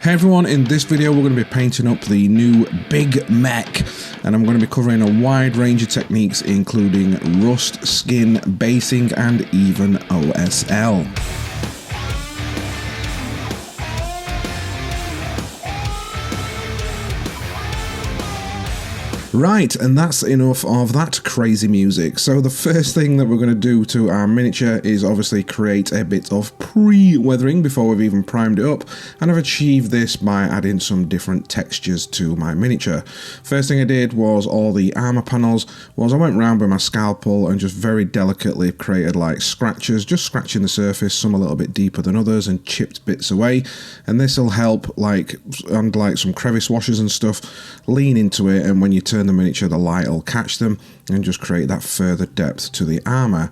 Hey everyone, in this video we're going to be painting up the new big MEK, and I'm going to be covering a wide range of techniques including rust, skin, basing and even OSL. Right, and that's enough of that crazy music. So the first thing that we're going to do to our miniature is obviously create a bit of pre-weathering before we've even primed it up, and I've achieved this by adding some different textures to my miniature. First thing I did was all the armor panels was I went around with my scalpel and just very delicately created like scratches, just scratching the surface, some a little bit deeper than others, and chipped bits away. And this will help like some crevice washers and stuff lean into it, and when you turn the miniature the light will catch them and just create that further depth to the armor.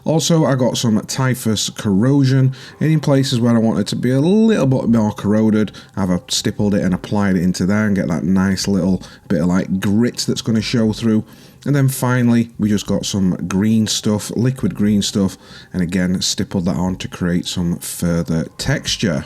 Also, I got some typhus corrosion, and in places where I want it to be a little bit more corroded I've stippled it and applied it into there and get that nice little bit of like grit that's going to show through. And then finally we just got some green stuff, liquid green stuff, and again stippled that on to create some further texture.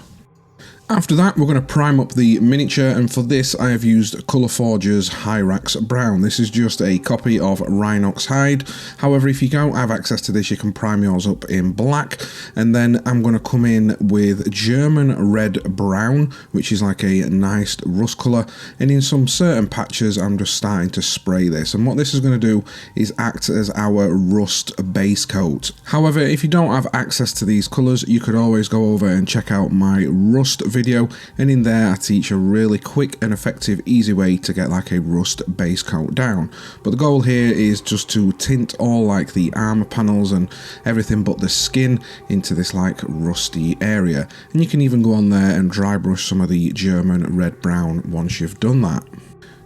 After that, we're going to prime up the miniature, and for this I have used Colour Forge's Hyrax Brown. This is just a copy of Rhinox Hide. However, if you don't have access to this, you can prime yours up in black. And then I'm going to come in with German Red Brown, which is like a nice rust colour. And in some certain patches, I'm just starting to spray this. And what this is going to do is act as our rust base coat. However, if you don't have access to these colours, you could always go over and check out my rust video, and in there I teach a really quick and effective easy way to get like a rust base coat down. But the goal here is just to tint all like the armor panels and everything but the skin into this like rusty area, and you can even go on there and dry brush some of the German red brown once you've done that.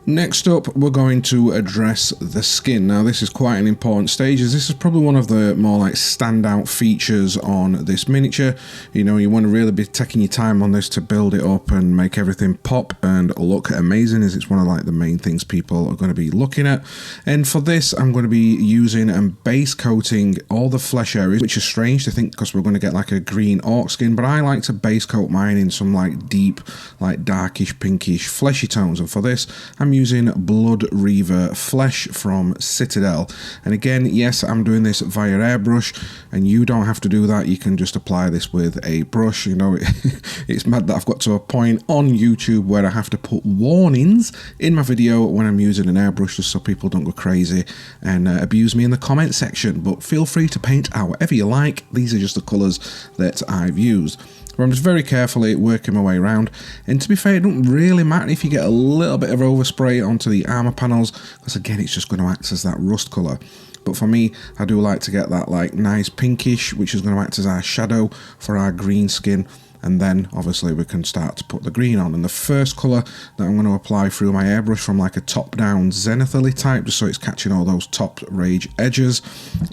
Next up, we're going to address the skin. Now this is quite an important stage, as this is probably one of the more like standout features on this miniature. You know, you want to really be taking your time on this to build it up and make everything pop and look amazing, as it's one of like the main things people are going to be looking at. And for this I'm going to be using and base coating all the flesh areas, which is strange to think because we're going to get like a green orc skin, but I like to base coat mine in some like deep, like darkish, pinkish, fleshy tones. And for this I'm using Blood Reaver Flesh from Citadel. And again, yes, I'm doing this via airbrush, and you don't have to do that. You can just apply this with a brush. You know, it's mad that I've got to a point on YouTube where I have to put warnings in my video when I'm using an airbrush, just so people don't go crazy and abuse me in the comment section. But feel free to paint however you like. These are just the colours that I've used. I'm just very carefully working my way around, and to be fair, it doesn't really matter if you get a little bit of overspray onto the armor panels, because again it's just going to act as that rust colour. But for me, I do like to get that like nice pinkish, which is going to act as our shadow for our green skin. And then obviously we can start to put the green on. And the first colour that I'm going to apply through my airbrush from like a top-down zenithally type, just so it's catching all those top rage edges,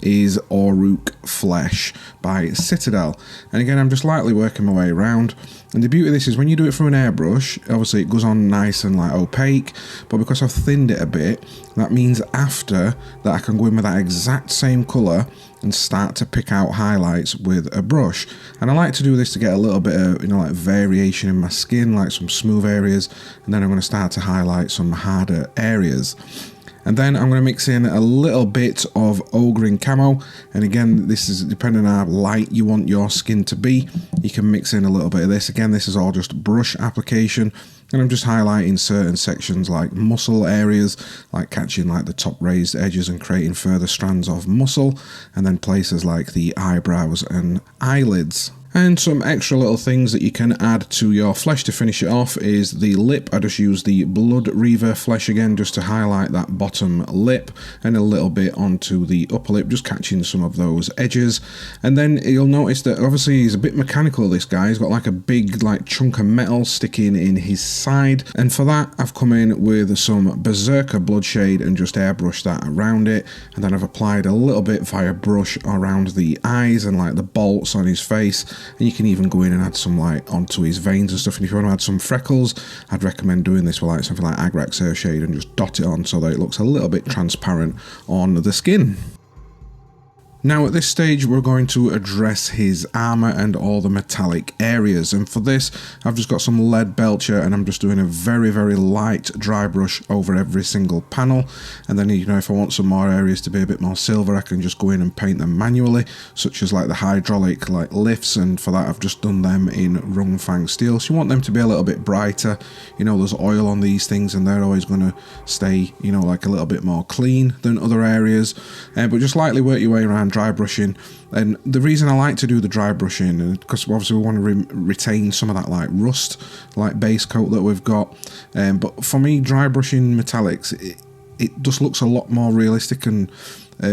is Orks Flesh by Citadel. And again, I'm just lightly working my way around. And the beauty of this is when you do it through an airbrush, obviously it goes on nice and like opaque, but because I've thinned it a bit, that means after that I can go in with that exact same colour and start to pick out highlights with a brush. And I like to do this to get a little bit of, you know, like variation in my skin, like some smooth areas, and then I'm going to start to highlight some harder areas. And then I'm going to mix in a little bit of Ogre Camo, and again this is depending on how light you want your skin to be, you can mix in a little bit of this. Again, this is all just brush application, and I'm just highlighting certain sections like muscle areas, like catching like the top raised edges and creating further strands of muscle, and then places like the eyebrows and eyelids. And some extra little things that you can add to your flesh to finish it off is the lip. I just use the Blood Reaver Flesh again just to highlight that bottom lip, and a little bit onto the upper lip, just catching some of those edges. And then you'll notice that obviously he's a bit mechanical, this guy. He's got like a big like chunk of metal sticking in his side, and for that I've come in with some Berserker Bloodshade and just airbrushed that around it. And then I've applied a little bit via brush around the eyes and like the bolts on his face. And you can even go in and add some light onto his veins and stuff. And if you want to add some freckles, I'd recommend doing this with like something like Agrax Earthshade and just dot it on so that it looks a little bit transparent on the skin. Now at this stage we're going to address his armour and all the metallic areas, and for this I've just got some lead belcher and I'm just doing a very light dry brush over every single panel, and then you know, if I want some more areas to be a bit more silver I can just go in and paint them manually, such as like the hydraulic like lifts, and for that I've just done them in Rungfang steel. So you want them to be a little bit brighter, you know, there's oil on these things and they're always going to stay, you know, like a little bit more clean than other areas, but just lightly work your way around dry brushing. And the reason I like to do the dry brushing, because obviously we want to retain some of that like rust, like base coat that we've got, but for me dry brushing metallics, it just looks a lot more realistic, and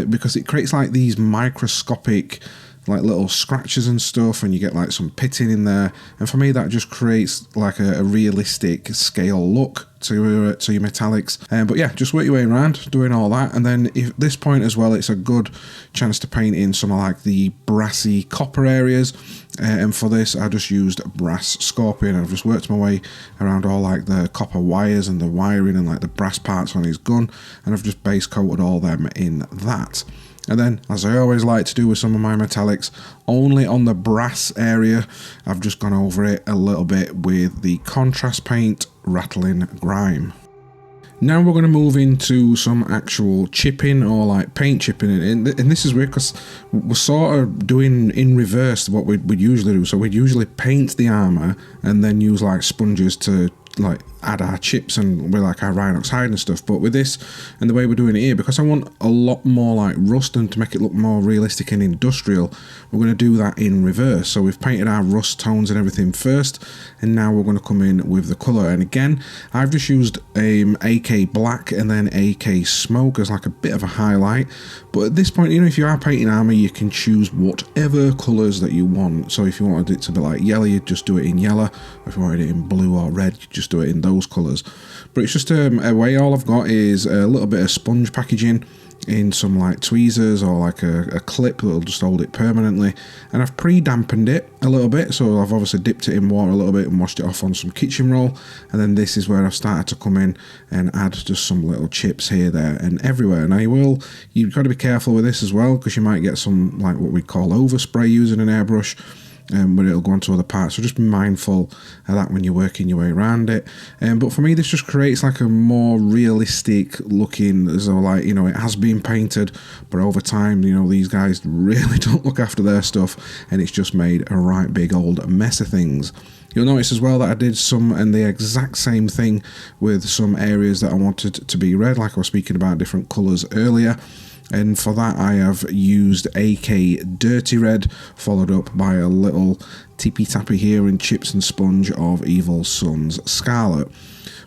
because it creates like these microscopic like little scratches and stuff, and you get like some pitting in there, and for me that just creates like a realistic scale look to your metallics. But yeah, just work your way around doing all that, and then at this point as well it's a good chance to paint in some of like the brassy copper areas, and for this I just used brass scorpion and I've just worked my way around all like the copper wires and the wiring and like the brass parts on his gun, and I've just base coated all them in that. And then, as I always like to do with some of my metallics, only on the brass area, I've just gone over it a little bit with the contrast paint Rattling Grime. Now we're going to move into some actual chipping, or like paint chipping, and this is weird because we're sort of doing in reverse what we'd usually do. So we'd usually paint the armour and then use like sponges to like add our chips and with like our Rhinox hide and stuff, but with this and the way we're doing it here, because I want a lot more like rust and to make it look more realistic and industrial, we're going to do that in reverse. So we've painted our rust tones and everything first, and now we're going to come in with the colour. And again, I've just used AK black and then AK smoke as like a bit of a highlight, but at this point, you know, if you are painting armour you can choose whatever colours that you want. So if you wanted it to be like yellow, you'd just do it in yellow, or if you wanted it in blue or red, you just do it in those colours. But it's just a way. All I've got is a little bit of sponge packaging in some like tweezers or like a clip that'll just hold it permanently, and I've pre-dampened it a little bit, so I've obviously dipped it in water a little bit and washed it off on some kitchen roll, and then this is where I've started to come in and add just some little chips here, there and everywhere. And you've got to be careful with this as well, because you might get some like what we call overspray using an airbrush, but it'll go onto other parts, so just be mindful of that when you're working your way around it. But for me this just creates like a more realistic looking, as though like, you know, it has been painted, but over time, you know, these guys really don't look after their stuff, and it's just made a right big old mess of things. You'll notice as well that I did some and the exact same thing with some areas that I wanted to be red, like I was speaking about different colours earlier. And for that I have used AK Dirty Red, followed up by a little tippy tappy here in Chips and Sponge of Evil Sun's Scarlet.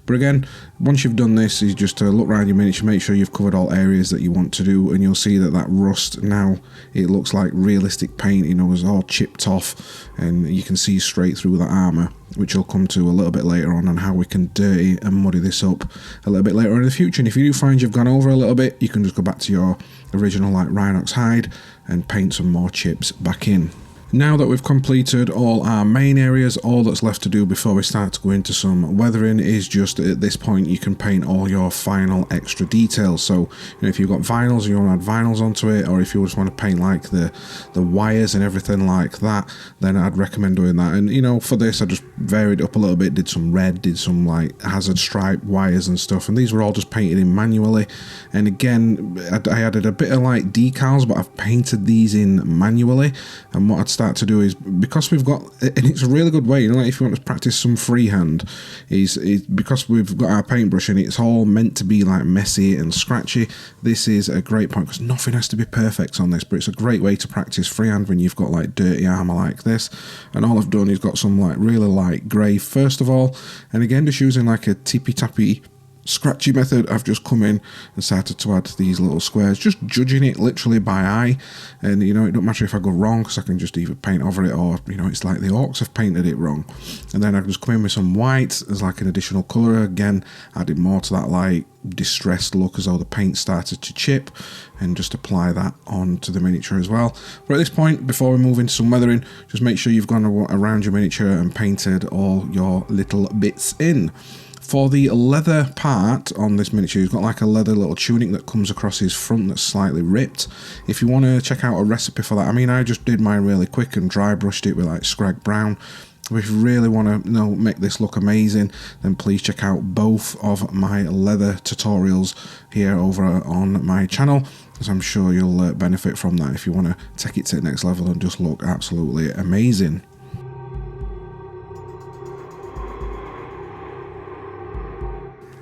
But again, once you've done this, is just to look around your miniature, make sure you've covered all areas that you want to do, and you'll see that that rust now, it looks like realistic paint, you know, it's all chipped off, and you can see straight through the armour, which I'll come to a little bit later on how we can dirty and muddy this up a little bit later in the future. And if you do find you've gone over a little bit, you can just go back to your original like Rhinox hide and paint some more chips back in. Now that we've completed all our main areas, all that's left to do before we start to go into some weathering is just at this point you can paint all your final extra details. So, you know, if you've got vinyls and you want to add vinyls onto it, or if you just want to paint like the wires and everything like that, then I'd recommend doing that. And you know, for this I just varied up a little bit, did some red, did some like hazard stripe wires and stuff, and these were all just painted in manually. And again, I added a bit of like decals, but I've painted these in manually. And what I'd start to do is, because we've got, and it's a really good way, you know, like if you want to practice some freehand, is because we've got our paintbrush and it's all meant to be like messy and scratchy. This is a great point because nothing has to be perfect on this, but it's a great way to practice freehand when you've got like dirty armour like this. And all I've done is got some like really light grey first of all, and again just using like a tippy tappy scratchy method, I've just come in and started to add these little squares, just judging it literally by eye. And you know, it don't matter if I go wrong, because I can just either paint over it, or you know, it's like the Orks have painted it wrong. And then I just come in with some white as like an additional colour, again added more to that like distressed look as though the paint started to chip, and just apply that onto the miniature as well. But at this point, before we move into some weathering, just make sure you've gone around your miniature and painted all your little bits in. For the leather part on this miniature, he's got like a leather little tunic that comes across his front that's slightly ripped. If you want to check out a recipe for that, I mean, I just did mine really quick and dry brushed it with like Scrag Brown. If you really want to make this look amazing, then please check out both of my leather tutorials here over on my channel, because I'm sure you'll benefit from that if you want to take it to the next level and just look absolutely amazing.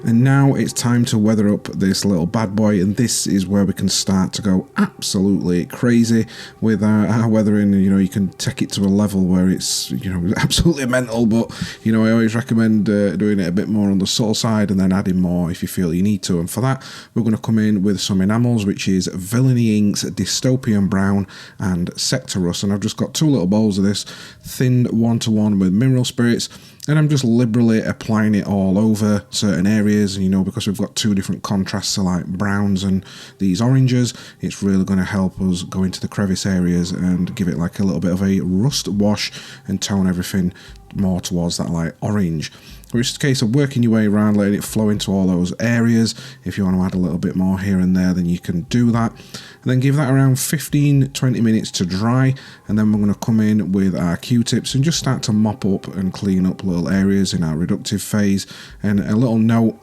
And now it's time to weather up this little bad boy, and this is where we can start to go absolutely crazy with our weathering. You can take it to a level where it's, absolutely mental, but, I always recommend doing it a bit more on the subtle side and then adding more if you feel you need to. And for that, we're going to come in with some enamels, which is Villainy Inks Dystopian Brown and Sector Rust. And I've just got 2 little bowls of this, thinned 1-to-1 with mineral spirits. And I'm just liberally applying it all over certain areas, because we've got 2 different contrasts, so like browns and these oranges, it's really going to help us go into the crevice areas and give it like a little bit of a rust wash and tone everything more towards that like orange. It's a case of working your way around, letting it flow into all those areas. If you want to add a little bit more here and there, then you can do that. And then give that around 15-20 minutes to dry. And then we're going to come in with our Q-tips and just start to mop up and clean up little areas in our reductive phase. And a little note,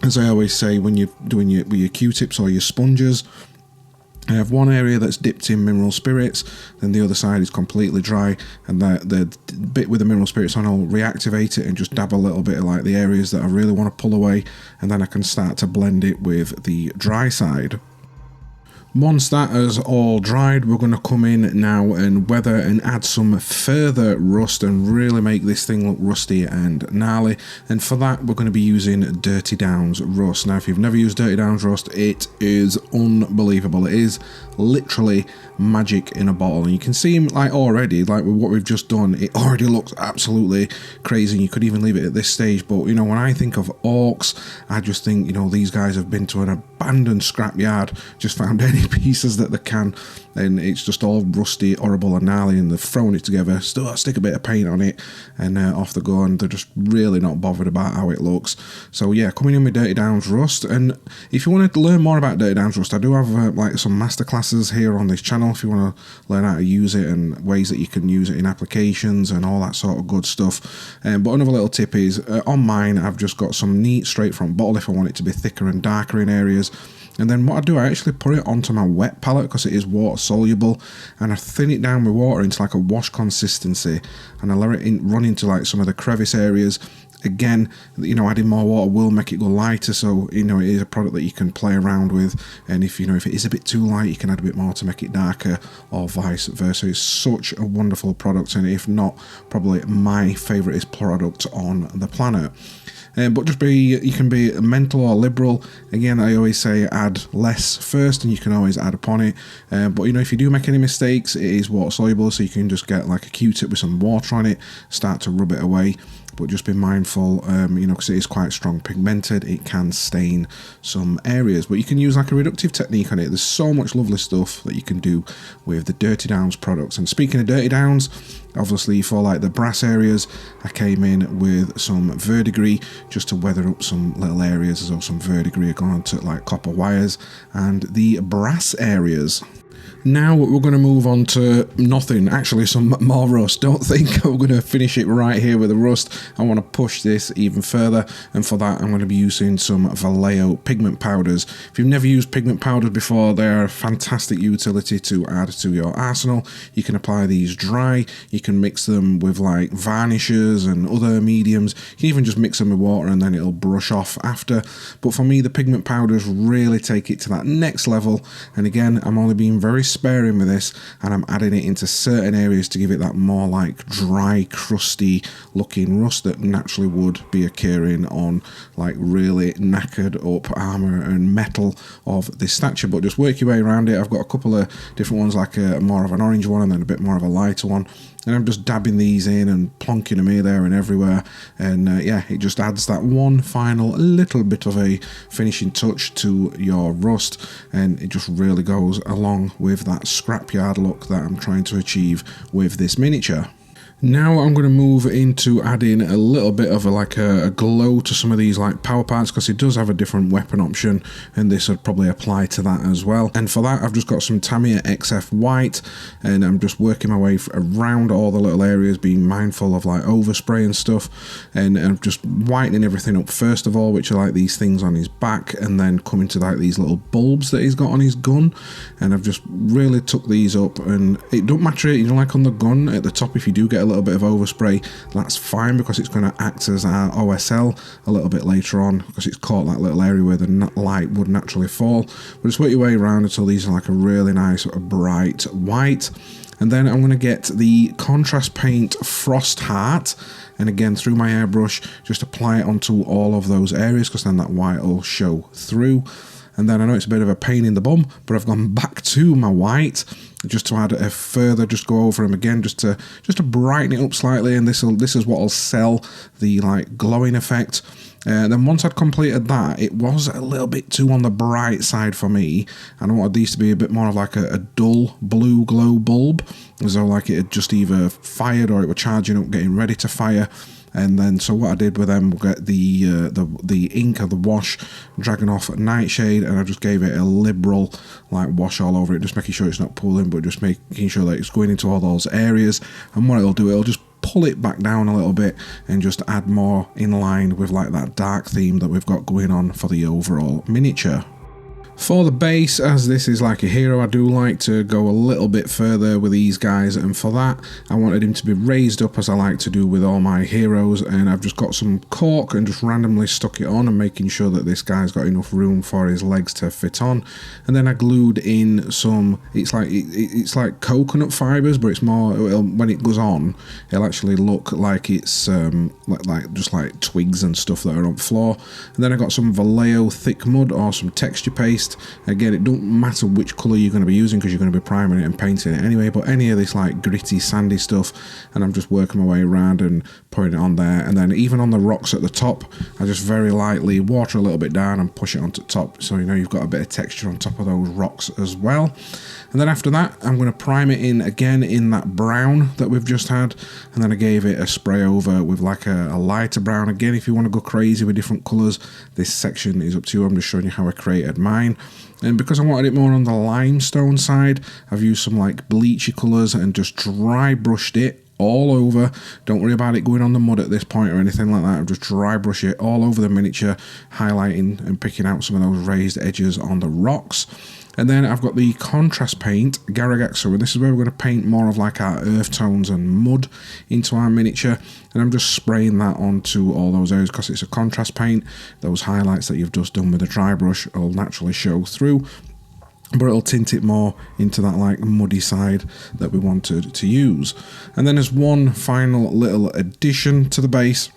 as I always say, when you're doing with your Q-tips or your sponges, I have one area that's dipped in mineral spirits, then the other side is completely dry, and the bit with the mineral spirits on, I'll reactivate it and just dab a little bit of like the areas that I really want to pull away, and then I can start to blend it with the dry side. Once that is all dried, we're going to come in now and weather and add some further rust and really make this thing look rusty and gnarly. And for that, we're going to be using Dirty Downs Rust. Now, if you've never used Dirty Downs Rust, it is unbelievable. It is literally magic in a bottle, and you can see like already, like with what we've just done, it already looks absolutely crazy, and you could even leave it at this stage. But when I think of Orks, I just think these guys have been to an abandoned scrapyard, just found any pieces that they can, and it's just all rusty, horrible and gnarly, and they've thrown it together, stick a bit of paint on it, and off they go, and they're just really not bothered about how it looks. So yeah, coming in with Dirty Downs Rust. And if you want to learn more about Dirty Downs Rust, I do have like some masterclasses here on this channel if you want to learn how to use it and ways that you can use it in applications and all that sort of good stuff. But another little tip is, on mine I've just got some neat straight from bottle if I want it to be thicker and darker in areas. And then what I do, I actually put it onto my wet palette because it is water soluble, and I thin it down with water into like a wash consistency, and I let it run into like some of the crevice areas. Again, adding more water will make it go lighter, so it is a product that you can play around with, and if if it is a bit too light, you can add a bit more to make it darker, or vice versa. It's such a wonderful product, and if not, probably my favourite product on the planet. But just you can be mental or liberal. Again, I always say add less first, and you can always add upon it. But if you do make any mistakes, it is water soluble, so you can just get like a Q-tip with some water on it, start to rub it away. But just be mindful, because it is quite strong pigmented, it can stain some areas. But you can use like a reductive technique on it. There's so much lovely stuff that you can do with the Dirty Downs products. And speaking of Dirty Downs, obviously for like the brass areas, I came in with some verdigris just to weather up some little areas, as though some verdigris are gone onto like copper wires. And the brass areas, now we're going to move on to nothing, actually some more rust. Don't think we're going to finish it right here with the rust. I want to push this even further, and for that I'm going to be using some Vallejo pigment powders. If you've never used pigment powders before, they're a fantastic utility to add to your arsenal. You can apply these dry, you can mix them with like varnishes and other mediums, you can even just mix them with water and then it'll brush off after. But for me, the pigment powders really take it to that next level, and again, I'm only being very sparing with this, and I'm adding it into certain areas to give it that more like dry, crusty looking rust that naturally would be occurring on like really knackered up armor and metal of this stature. But just work your way around it. I've got a couple of different ones, like more of an orange one and then a bit more of a lighter one, and I'm just dabbing these in and plonking them here, there and everywhere, and yeah, it just adds that one final little bit of a finishing touch to your rust, and it just really goes along with that scrapyard look that I'm trying to achieve with this miniature. Now I'm going to move into adding a little bit of a glow to some of these like power parts, because it does have a different weapon option, and this would probably apply to that as well. And for that I've just got some Tamiya XF white, and I'm just working my way around all the little areas, being mindful of like overspray and stuff, and I'm just whitening everything up first of all, which are like these things on his back, and then coming to like these little bulbs that he's got on his gun. And I've just really took these up, and it don't matter, you know, like on the gun at the top, if you do get a little bit of overspray, that's fine, because it's going to act as our OSL a little bit later on, because it's caught that little area where the light would naturally fall. But just work your way around until these are like a really nice bright white. And then I'm going to get the contrast paint Frost Heart, and again through my airbrush just apply it onto all of those areas, because then that white will show through. And then I know it's a bit of a pain in the bum, but I've gone back to my white just to add a further, just go over them again, just to brighten it up slightly. And this is what will sell the like glowing effect. Then once I'd completed that, it was a little bit too on the bright side for me, and I wanted these to be a bit more of like a dull blue glow bulb, as though like it had just either fired or it were charging up, getting ready to fire. And then so what I did with them, we'll get the ink of the wash, Dragonoff Nightshade, and I just gave it a liberal like wash all over it, just making sure it's not pulling, but just making sure that it's going into all those areas. And what it'll do, it'll just pull it back down a little bit and just add more in line with like that dark theme that we've got going on for the overall miniature. For the base, as this is like a hero, I do like to go a little bit further with these guys, and for that I wanted him to be raised up as I like to do with all my heroes, and I've just got some cork and just randomly stuck it on, and making sure that this guy's got enough room for his legs to fit on. And then I glued in some, it's like coconut fibres, but it's more, when it goes on it'll actually look like it's just like twigs and stuff that are on the floor. And then I got some Vallejo thick mud or some texture paste. Again, it don't matter which colour you're going to be using, because you're going to be priming it and painting it anyway, but any of this like gritty sandy stuff, and I'm just working my way around and putting it on there. And then even on the rocks at the top, I just very lightly water a little bit down and push it onto the top, so you know you've got a bit of texture on top of those rocks as well. And then after that I'm going to prime it in again in that brown that we've just had, and then I gave it a spray over with like a lighter brown. Again, if you want to go crazy with different colours, this section is up to you. I'm just showing you how I created mine. And because I wanted it more on the limestone side, I've used some like bleachy colours and just dry brushed it all over. Don't worry about it going on the mud at this point or anything like that. I've just dry brush it all over the miniature, highlighting and picking out some of those raised edges on the rocks. And then I've got the contrast paint Garagaxa, and this is where we're going to paint more of like our earth tones and mud into our miniature. And I'm just spraying that onto all those areas, because it's a contrast paint. Those highlights that you've just done with a dry brush will naturally show through, but it'll tint it more into that like muddy side that we wanted to use. And then as one final little addition to the base,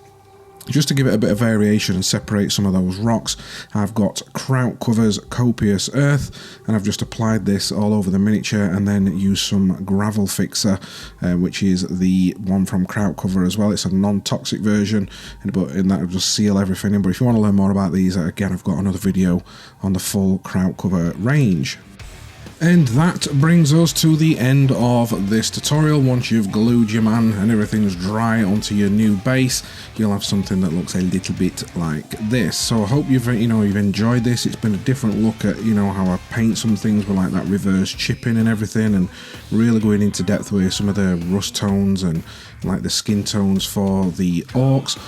just to give it a bit of variation and separate some of those rocks, I've got Kraut Covers Copious Earth, and I've just applied this all over the miniature, and then used some Gravel Fixer, which is the one from Kraut Cover as well. It's a non-toxic version, but in that will just seal everything in. But if you want to learn more about these, again, I've got another video on the full Kraut Cover range. And that brings us to the end of this tutorial. Once you've glued your man and everything's dry onto your new base, you'll have something that looks a little bit like this. So I hope you've enjoyed this. It's been a different look at how I paint some things with like that reverse chipping and everything, and really going into depth with some of the rust tones and like the skin tones for the Orks.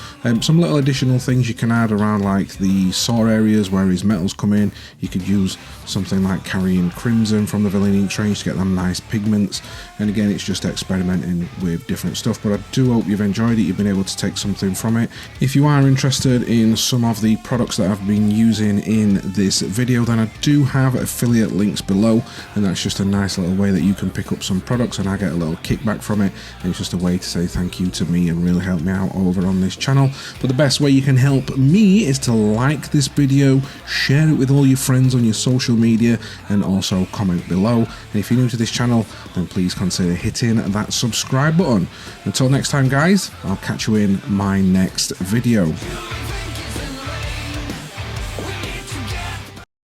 Some little additional things you can add around like the sore areas where his metals come in. You could use something like Carrying Crimson from the Villain ink range to get them nice pigments. And again, it's just experimenting with different stuff, but I do hope you've enjoyed it. You've been able to take something from it. If you are interested in some of the products that I've been using in this video, then I do have affiliate links below, and that's just a nice little way that you can pick up some products and I get a little kickback from it, and it's just a way to say thank you to me and really help me out over on this channel. But the best way you can help me is to like this video, share it with all your friends on your social media, and also comment below. And if you're new to this channel, then please consider hitting that subscribe button. Until next time guys, I'll catch you in my next video.